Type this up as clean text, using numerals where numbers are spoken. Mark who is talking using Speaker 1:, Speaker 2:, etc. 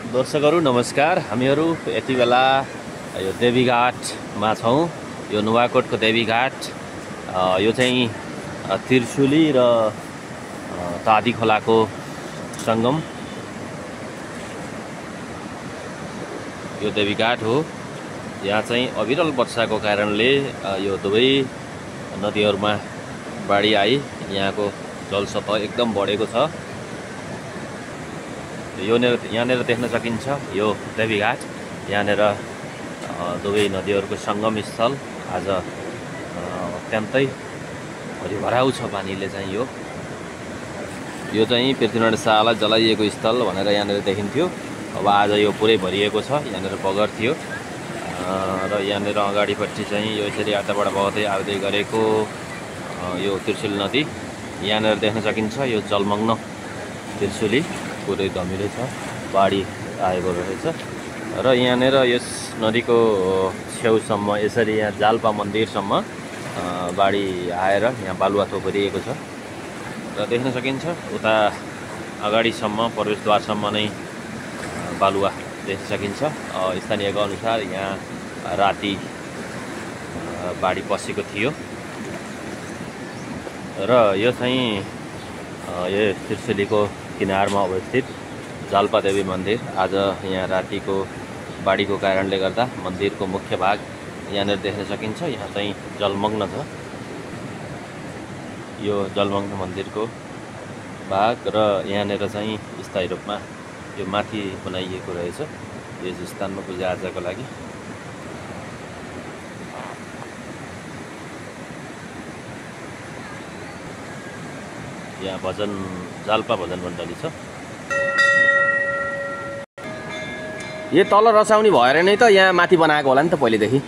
Speaker 1: दर्शकहरू नमस्कार। हामीहरू यति बेला यो देवीघाटमा छौँ। यो नुवाकोटको देवीघाट यो चाहिँ त्रिशुली र तादी खोलाको सङ्गम यो देवीघाट हो। यहाँ चाहिँ अविरल वर्षाको कारणले यो दुवै नदीहरूमा बाढी आई यहाँको जलसतह एकदम बढेको छ। यहाँनिर देख्न सकिन्छ यो देवीघाट। यहाँनिर दुवै नदीहरूको सङ्गम स्थल आज अत्यन्तै भरिभराउ छ पानीले चाहिँ। यो चाहिँ पृथ्वीनारायण शाहलाई जलाइएको स्थल भनेर यहाँनिर देखिन्थ्यो। अब आज यो पुरै भरिएको छ। यहाँनिर बगर थियो र यहाँनिर अगाडिपट्टि चाहिँ यो यसरी यताबाट बग्दै आउँदै गरेको यो त्रिशुली नदी यहाँनिर देख्न सकिन्छ। यो जलमग्न त्रिशुली पुरै धमिलो छ, बाढी आएको रहेछ। र यहाँनिर यस नदीको छेउसम्म यसरी यहाँ जाल्पा मन्दिरसम्म बाढी आएर यहाँ बालुवा थोपरिएको छ र देख्न सकिन्छ। उता अगाडिसम्म प्रवेशद्वारसम्म नै बालुवा देख्न सकिन्छ। स्थानीयको अनुसार यहाँ राति बाढी पसेको थियो र यो चाहिँ यो त्रिशुलीको किनारमा अवस्थित जाल्पा देवी मन्दिर। आज यहाँ रातिको बाढीको कारणले गर्दा मन्दिरको मुख्य भाग यहाँनिर देख्न सकिन्छ। यहाँ चाहिँ जलमग्न छ। यो जलमग्न मन्दिरको भाग र यहाँनिर चाहिँ स्थायी रूपमा यो माथि बनाइएको रहेछ यस स्थानमा पूजाआजाको लागि। यहाँ भजन जाल्पा भजन मण्डली छ। यो तल रसाउने भएर नै त यहाँ माथि बनाएको होला नि त पहिलेदेखि।